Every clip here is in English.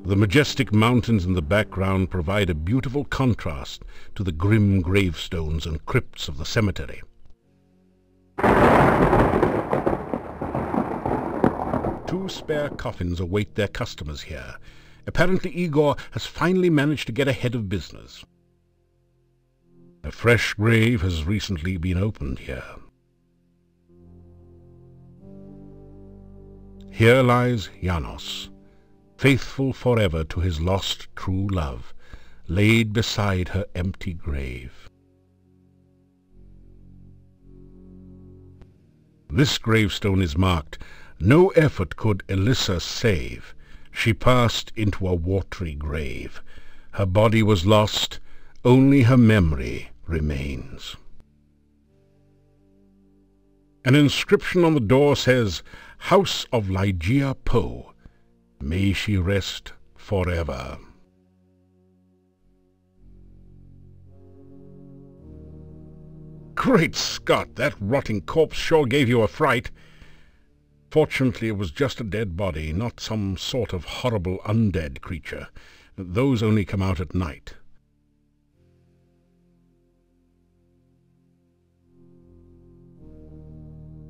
The majestic mountains in the background provide a beautiful contrast to the grim gravestones and crypts of the cemetery. Two spare coffins await their customers here. Apparently Igor has finally managed to get ahead of business. A fresh grave has recently been opened here. Here lies Janos, faithful forever to his lost true love, laid beside her empty grave. This gravestone is marked, "No effort could Elissa save. She passed into a watery grave. Her body was lost, only her memory remains." An inscription on the door says, "House of Ligeia Poe. May she rest forever." Great Scott, that rotting corpse sure gave you a fright. Fortunately, it was just a dead body, not some sort of horrible undead creature. Those only come out at night.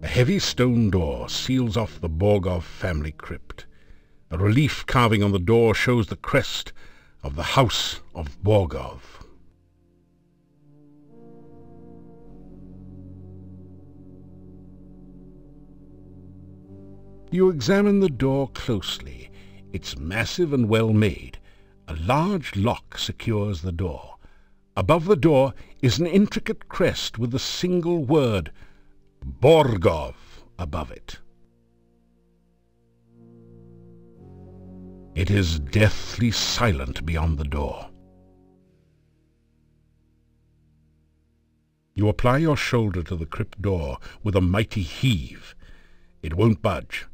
A heavy stone door seals off the Borgov family crypt. A relief carving on the door shows the crest of the House of Borgov. You examine the door closely. It's massive and well made. A large lock secures the door. Above the door is an intricate crest with the single word Borgov above it. It is deathly silent beyond the door. You apply your shoulder to the crypt door with a mighty heave. It won't budge.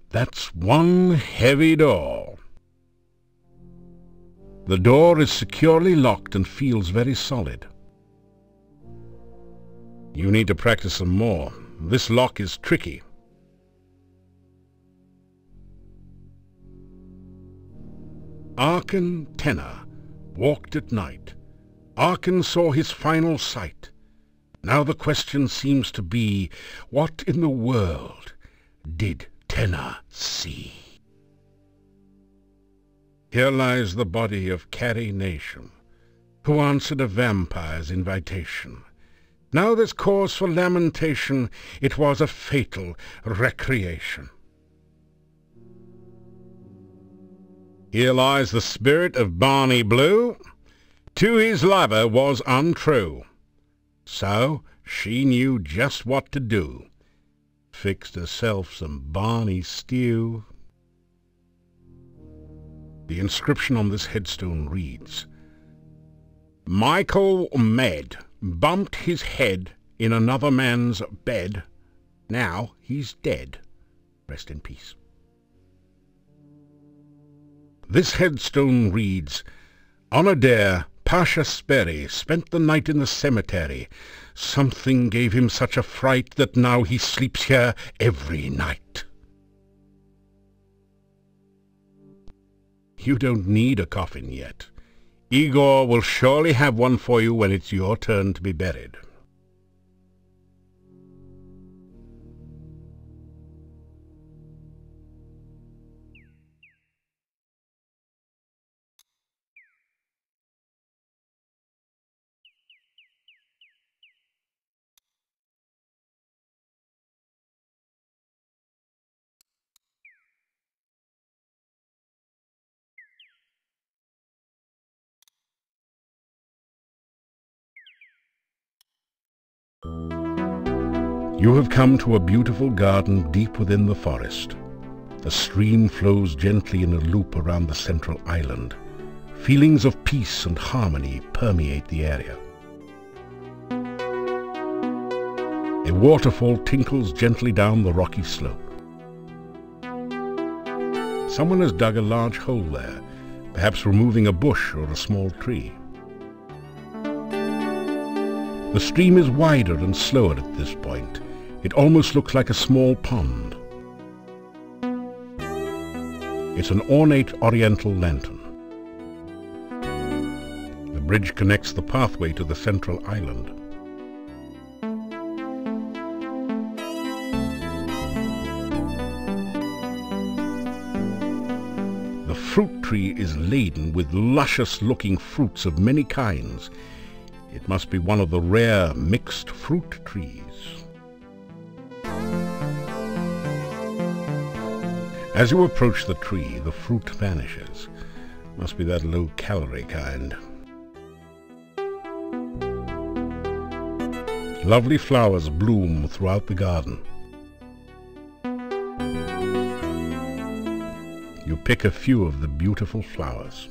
That's one heavy door. The door is securely locked and feels very solid. You need to practice some more. This lock is tricky. Arkan Tenna walked at night. Arkan saw his final sight. Now the question seems to be, what in the world did Tenna see? Here lies the body of Carrie Nation, who answered a vampire's invitation. Now there's cause for lamentation. It was a fatal recreation. Here lies the spirit of Barney Blue. To his lover was untrue. So she knew just what to do. Fixed herself some Barney stew. The inscription on this headstone reads, "Michael Med bumped his head in another man's bed. Now he's dead. Rest in peace." This headstone reads, "On a dare, Pasha Sperry spent the night in the cemetery. Something gave him such a fright that now he sleeps here every night." You don't need a coffin yet. Igor will surely have one for you when it's your turn to be buried. You have come to a beautiful garden deep within the forest. A stream flows gently in a loop around the central island. Feelings of peace and harmony permeate the area. A waterfall tinkles gently down the rocky slope. Someone has dug a large hole there, perhaps removing a bush or a small tree. The stream is wider and slower at this point. It almost looks like a small pond. It's an ornate oriental lantern. The bridge connects the pathway to the central island. The fruit tree is laden with luscious-looking fruits of many kinds. It must be one of the rare mixed fruit trees. As you approach the tree, the fruit vanishes. Must be that low-calorie kind. Lovely flowers bloom throughout the garden. You pick a few of the beautiful flowers.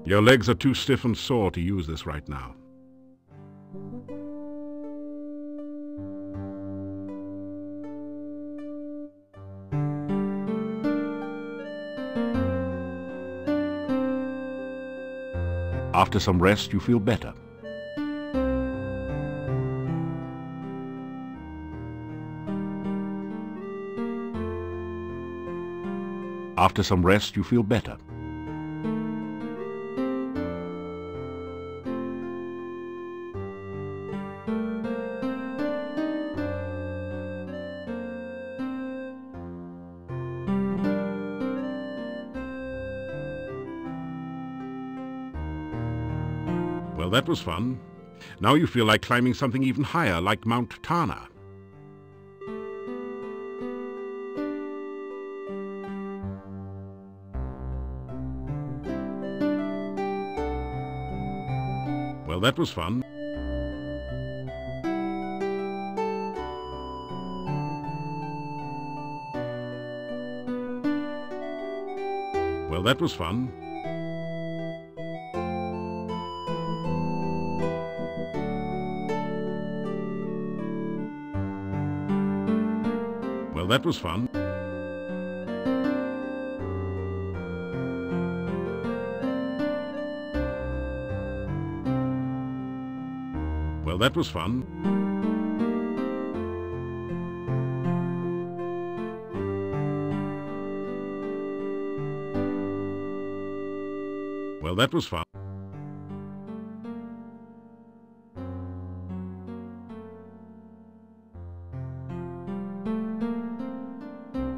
Your legs are too stiff and sore to use this right now. After some rest, you feel better. After some rest, you feel better. Well, that was fun. Now you feel like climbing something even higher, like Mount Tana. Well, that was fun. Well, that was fun. Well, that was fun. Well, that was fun. Well, that was fun.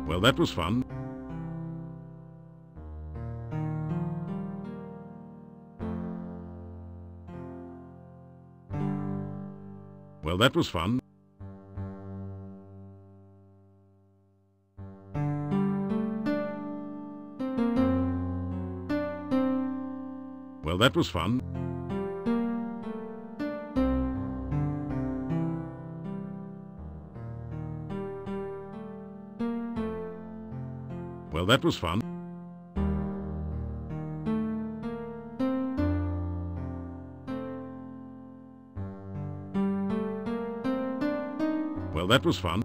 Well, that was fun. Well, that was fun. Well, that was fun. Well, that was fun. Well, that was fun.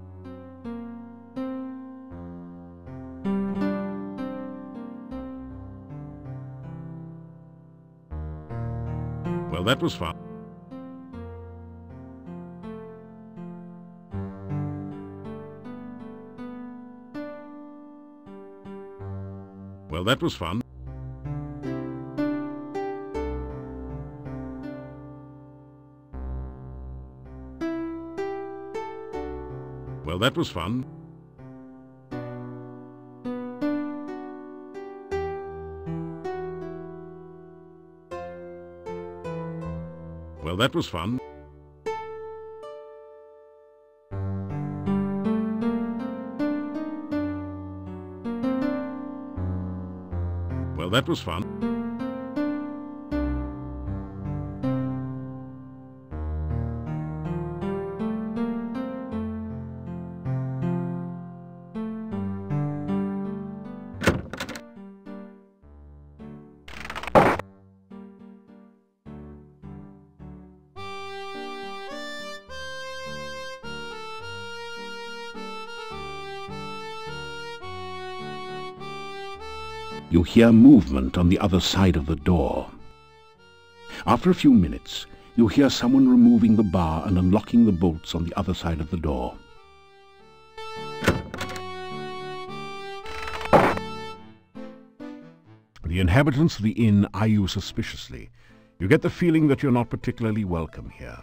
Well, that was fun. Well, that was fun. Well, that was fun. Well, that was fun. Well, that was fun. You hear movement on the other side of the door. After a few minutes, you hear someone removing the bar and unlocking the bolts on the other side of the door. The inhabitants of the inn eye you suspiciously. You get the feeling that you're not particularly welcome here.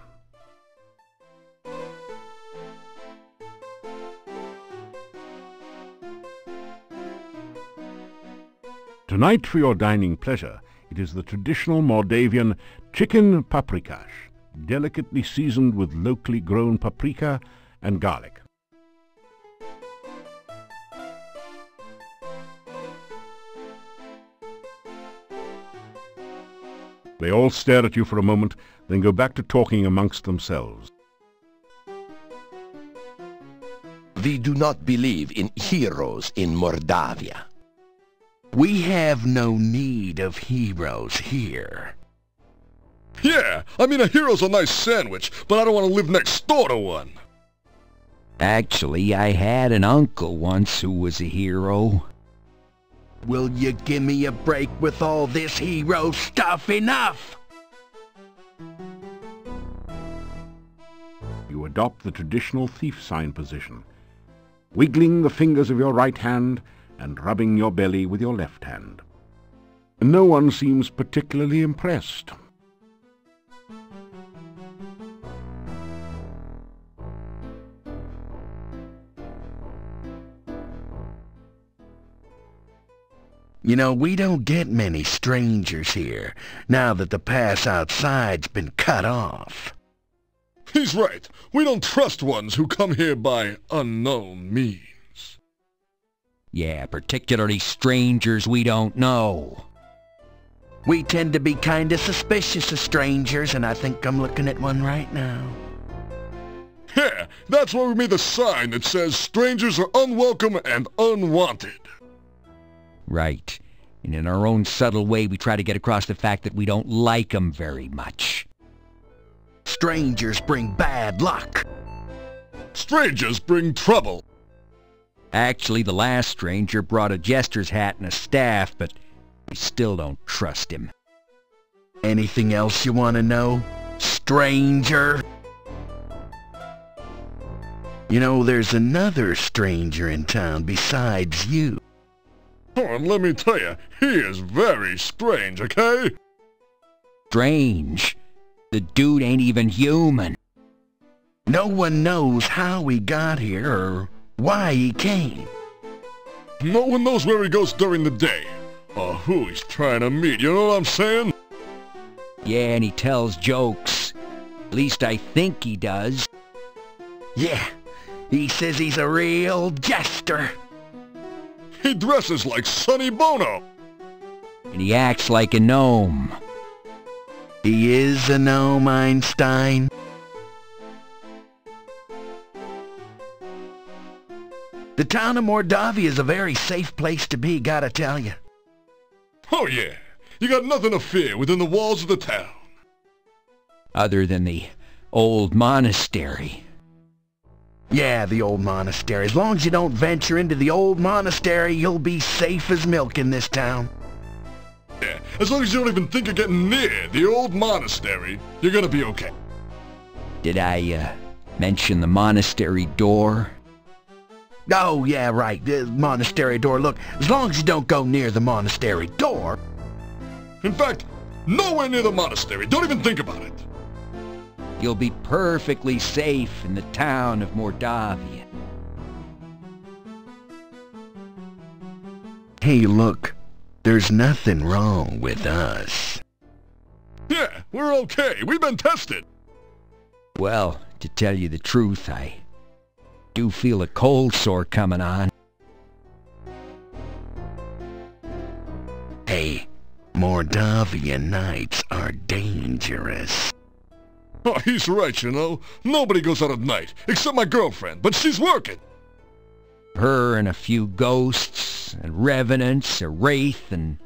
Tonight, for your dining pleasure, it is the traditional Moldavian chicken paprikash, delicately seasoned with locally grown paprika and garlic. They all stare at you for a moment, then go back to talking amongst themselves. We do not believe in heroes in Mordavia. We have no need of heroes here. Yeah, I mean a hero's a nice sandwich, but I don't want to live next door to one. Actually, I had an uncle once who was a hero. Will you give me a break with all this hero stuff? Enough! You adopt the traditional thief sign position, wiggling the fingers of your right hand and rubbing your belly with your left hand. No one seems particularly impressed. You know, we don't get many strangers here, now that the pass outside's been cut off. He's right. We don't trust ones who come here by unknown means. Yeah, particularly strangers we don't know. We tend to be kinda suspicious of strangers, and I think I'm looking at one right now. Yeah, that's why we made the sign that says strangers are unwelcome and unwanted. Right. And in our own subtle way, we try to get across the fact that we don't like 'em very much. Strangers bring bad luck. Strangers bring trouble. Actually, the last stranger brought a jester's hat and a staff, but we still don't trust him. Anything else you want to know, stranger? You know, there's another stranger in town besides you. Oh, and let me tell you, he is very strange, okay? Strange. The dude ain't even human. No one knows how he got here or why he came. No one knows where he goes during the day, or who he's trying to meet, you know what I'm saying? Yeah, and he tells jokes. At least I think he does. Yeah, he says he's a real jester. He dresses like Sonny Bono. And he acts like a gnome. He is a gnome, Einstein. The town of Mordavia is a very safe place to be, gotta tell you. Oh yeah, you got nothing to fear within the walls of the town. Other than the old monastery. Yeah, the old monastery. As long as you don't venture into the old monastery, you'll be safe as milk in this town. Yeah, as long as you don't even think of getting near the old monastery, you're gonna be okay. Did I, mention the monastery door? Oh, yeah, right, the monastery door. Look, as long as you don't go near the monastery door... In fact, nowhere near the monastery. Don't even think about it. You'll be perfectly safe in the town of Mordavia. Hey, look, there's nothing wrong with us. Yeah, we're okay. We've been tested. Well, to tell you the truth, I do feel a cold sore coming on. Hey, Mordavia nights are dangerous. Oh, he's right, you know. Nobody goes out at night, except my girlfriend, but she's working. Her and a few ghosts, and revenants, a wraith, and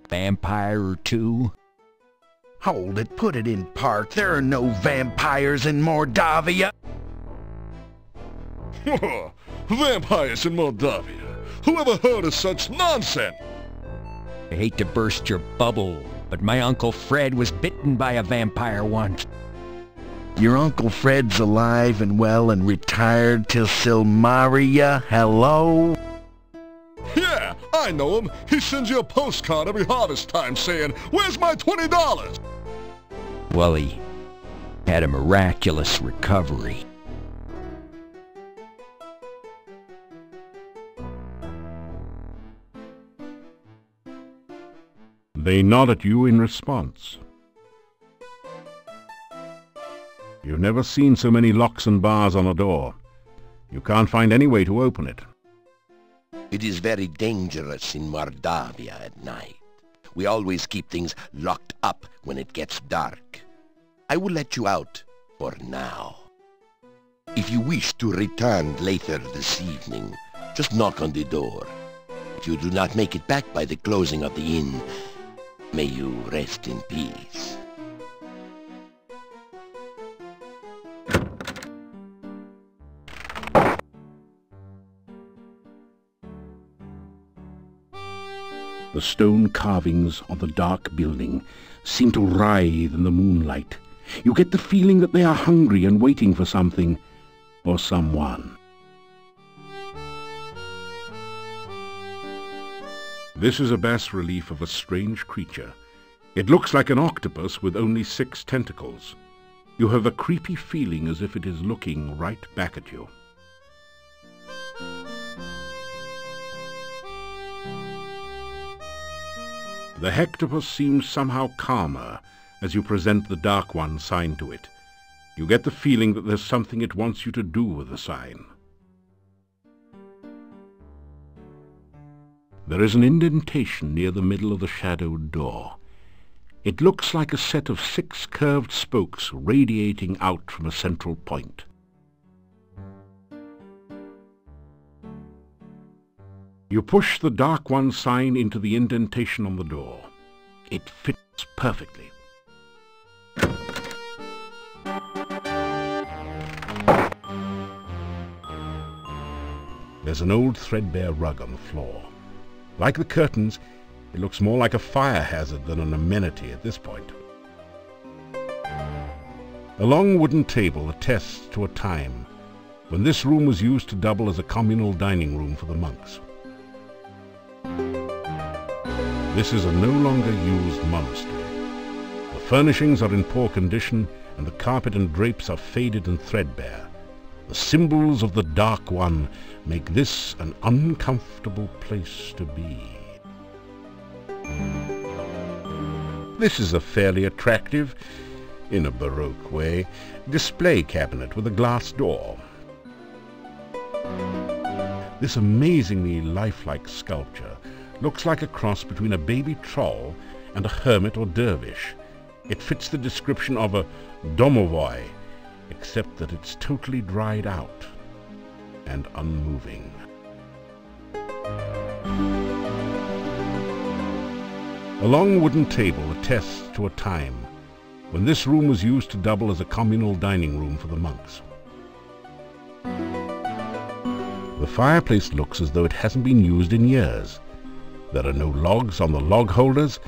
vampire or two. Hold it, put it in park. There are no vampires in Mordavia. Vampires in Moldavia. Who ever heard of such nonsense? I hate to burst your bubble, but my Uncle Fred was bitten by a vampire once. Your Uncle Fred's alive and well and retired till Silmaria. Hello? Yeah, I know him. He sends you a postcard every harvest time saying, "Where's my $20?" Well, he had a miraculous recovery. They nod at you in response. You've never seen so many locks and bars on a door. You can't find any way to open it. It is very dangerous in Mordavia at night. We always keep things locked up when it gets dark. I will let you out for now. If you wish to return later this evening, just knock on the door. If you do not make it back by the closing of the inn, may you rest in peace. The stone carvings on the dark building seem to writhe in the moonlight. You get the feeling that they are hungry and waiting for something or someone. This is a bas-relief of a strange creature. It looks like an octopus with only 6 tentacles. You have a creepy feeling as if it is looking right back at you. The hectopus seems somehow calmer as you present the Dark One sign to it. You get the feeling that there's something it wants you to do with the sign. There is an indentation near the middle of the shadowed door. It looks like a set of 6 curved spokes radiating out from a central point. You push the Dark One sign into the indentation on the door. It fits perfectly. There's an old threadbare rug on the floor. Like the curtains, it looks more like a fire hazard than an amenity at this point. A long wooden table attests to a time when this room was used to double as a communal dining room for the monks. This is a no longer used monastery. The furnishings are in poor condition and the carpet and drapes are faded and threadbare. The symbols of the Dark One make this an uncomfortable place to be. This is a fairly attractive, in a Baroque way, display cabinet with a glass door. This amazingly lifelike sculpture looks like a cross between a baby troll and a hermit or dervish. It fits the description of a domovoi, except that it's totally dried out and unmoving. A long wooden table attests to a time when this room was used to double as a communal dining room for the monks. The fireplace looks as though it hasn't been used in years. There are no logs on the log holders,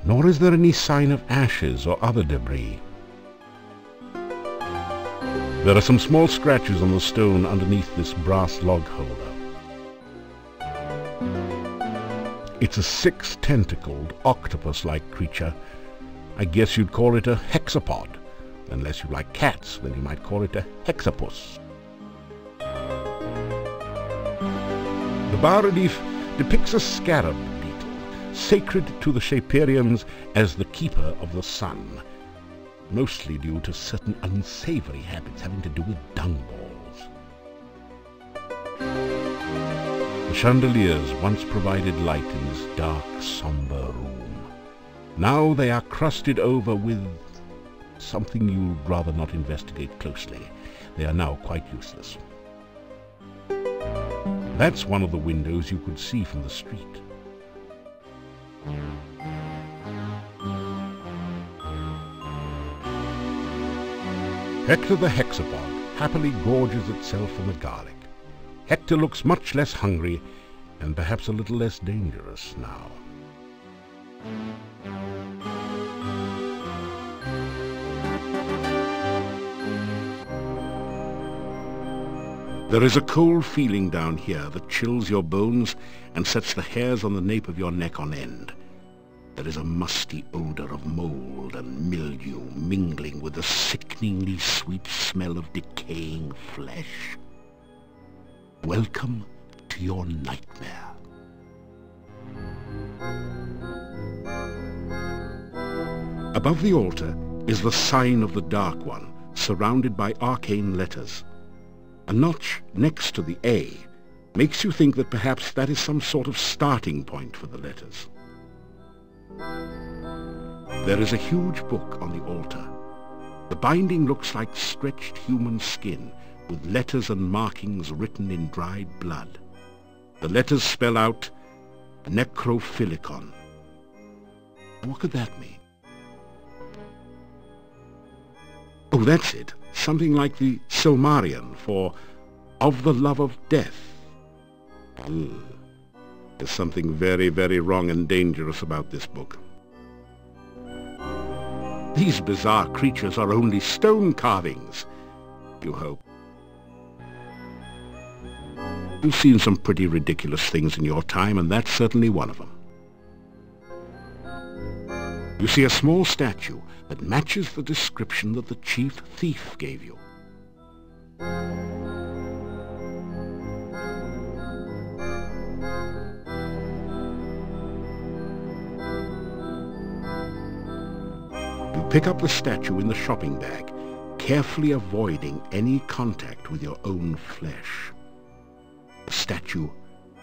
nor is there any sign of ashes or other debris. There are some small scratches on the stone underneath this brass log holder. It's a 6-tentacled, octopus-like creature. I guess you'd call it a hexapod. Unless you like cats, then you might call it a hexapus. The bas-relief depicts a scarab beetle, sacred to the Shapirians as the keeper of the sun, mostly due to certain unsavory habits having to do with dung balls. The chandeliers once provided light in this dark, somber room. Now they are crusted over with something you'd rather not investigate closely. They are now quite useless. That's one of the windows you could see from the street. Hector the hexapod happily gorges itself on the garlic. Hector looks much less hungry and perhaps a little less dangerous now. There is a cold feeling down here that chills your bones and sets the hairs on the nape of your neck on end. There is a musty odor of mold and mildew mingling with the sickeningly sweet smell of decaying flesh. Welcome to your nightmare. Above the altar is the sign of the Dark One, surrounded by arcane letters. A notch next to the A makes you think that perhaps that is some sort of starting point for the letters. There is a huge book on the altar. The binding looks like stretched human skin, with letters and markings written in dried blood. The letters spell out Necrophilicon. What could that mean? Oh, that's it. Something like the Silmarillion for of the love of death. There's something very, very wrong and dangerous about this book. These bizarre creatures are only stone carvings, you hope. You've seen some pretty ridiculous things in your time, and that's certainly one of them. You see a small statue that matches the description that the chief thief gave you. You pick up the statue in the shopping bag, carefully avoiding any contact with your own flesh. The statue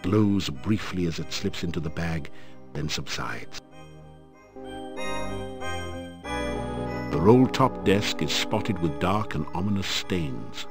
glows briefly as it slips into the bag, then subsides. The roll-top desk is spotted with dark and ominous stains.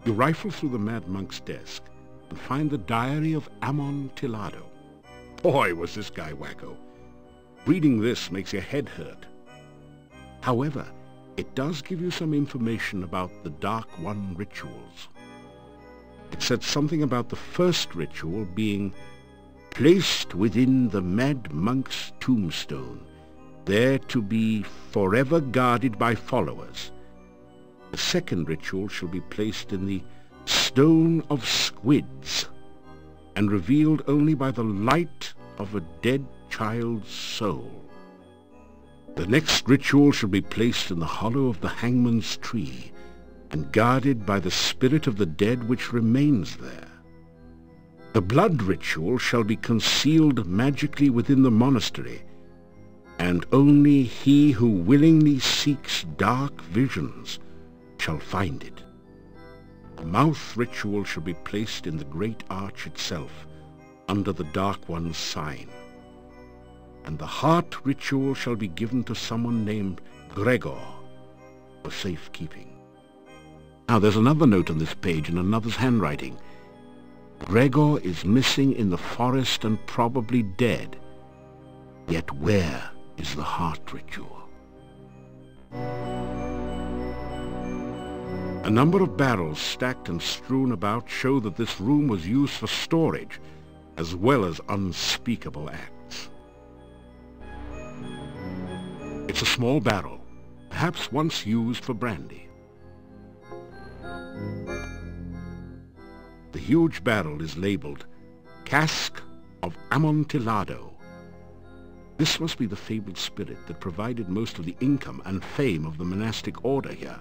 You rifle through the Mad Monk's desk and find the diary of Amontillado. Boy, was this guy wacko. Reading this makes your head hurt. However, it does give you some information about the Dark One rituals. It said something about the first ritual being placed within the Mad Monk's tombstone, there to be forever guarded by followers. The second ritual shall be placed in the Stone of Squids, and revealed only by the light of a dead child's soul. The next ritual shall be placed in the hollow of the Hangman's Tree, and guarded by the spirit of the dead which remains there. The blood ritual shall be concealed magically within the monastery, and only he who willingly seeks dark visions shall find it. The mouth ritual shall be placed in the great arch itself, under the Dark One's sign. And the heart ritual shall be given to someone named Gregor for safekeeping. Now there's another note on this page in another's handwriting. Gregor is missing in the forest and probably dead. Yet where is the heart ritual? A number of barrels stacked and strewn about show that this room was used for storage, as well as unspeakable acts. It's a small barrel, perhaps once used for brandy. The huge barrel is labeled Cask of Amontillado. This must be the fabled spirit that provided most of the income and fame of the monastic order here.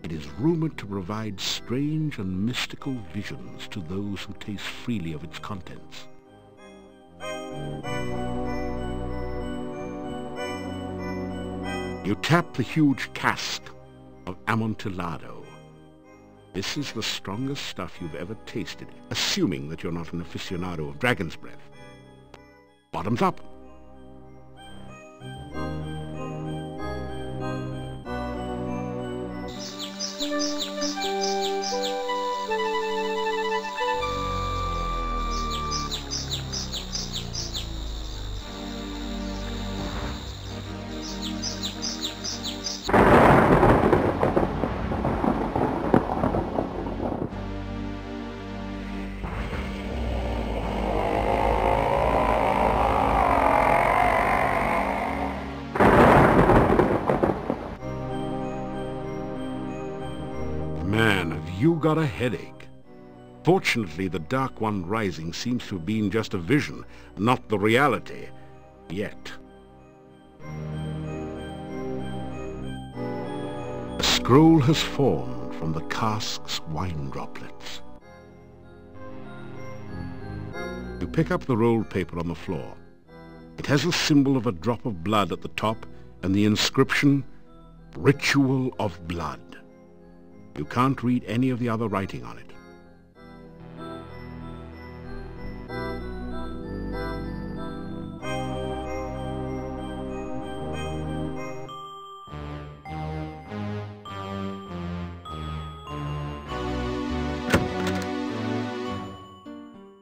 It is rumored to provide strange and mystical visions to those who taste freely of its contents. You tap the huge cask of Amontillado. This is the strongest stuff you've ever tasted, assuming that you're not an aficionado of dragon's breath. Bottoms up. Man, have you got a headache? Fortunately, the Dark One rising seems to have been just a vision, not the reality. Yet. A scroll has formed from the cask's wine droplets. You pick up the rolled paper on the floor. It has a symbol of a drop of blood at the top and the inscription, Ritual of Blood. You can't read any of the other writing on it.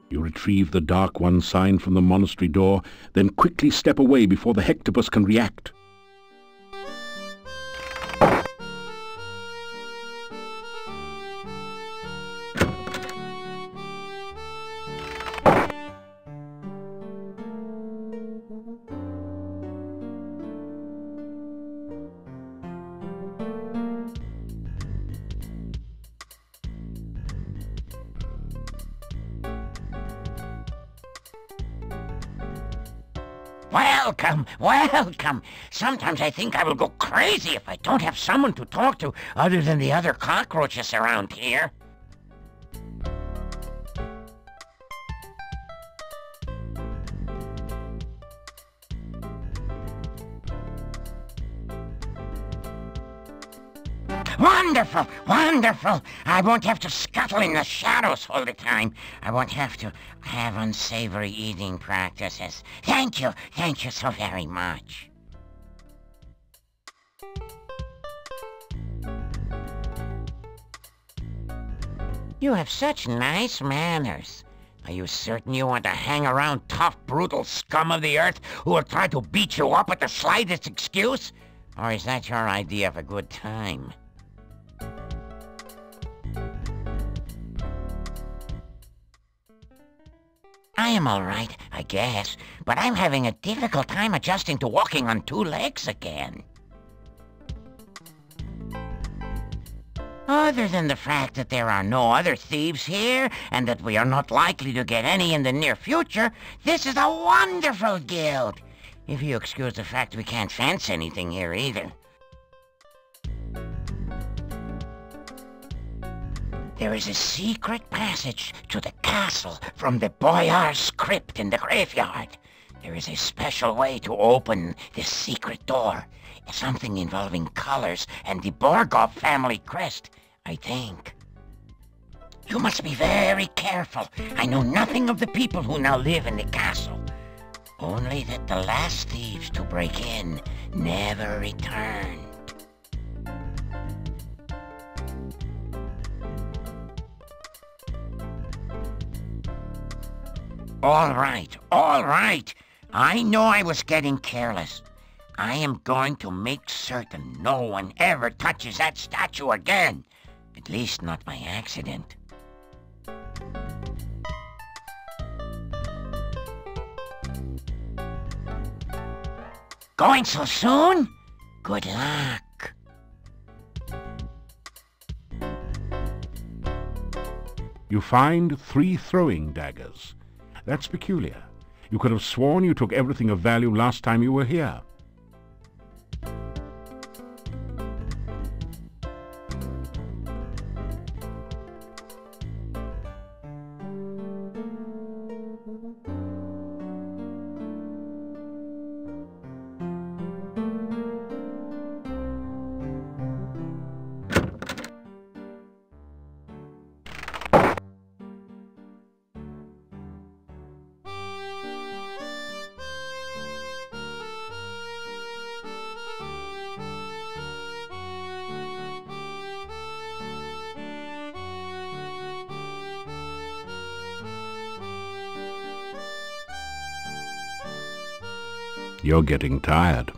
You retrieve the Dark One sign from the monastery door, then quickly step away before the Hectopus can react. Welcome, welcome. Sometimes I think I will go crazy if I don't have someone to talk to other than the other cockroaches around here. Wonderful, wonderful. I won't have to scuttle in the shadows all the time. I won't have to have unsavory eating practices. Thank you so very much. You have such nice manners. Are you certain you want to hang around tough, brutal scum of the earth who will try to beat you up at the slightest excuse? Or is that your idea of a good time? I am all right, I guess, but I'm having a difficult time adjusting to walking on two legs again. Other than the fact that there are no other thieves here, and that we are not likely to get any in the near future, this is a wonderful guild. If you excuse the fact we can't fence anything here either. There is a secret passage to the castle from the Boyar's crypt in the graveyard. There is a special way to open this secret door. Something involving colors and the Borgov family crest, I think. You must be very careful. I know nothing of the people who now live in the castle. Only that the last thieves to break in never returned. All right. I know I was getting careless. I am going to make certain no one ever touches that statue again. At least not by accident. Going so soon? Good luck. You find 3 throwing daggers. That's peculiar. You could have sworn you took everything of value last time you were here. You're getting tired.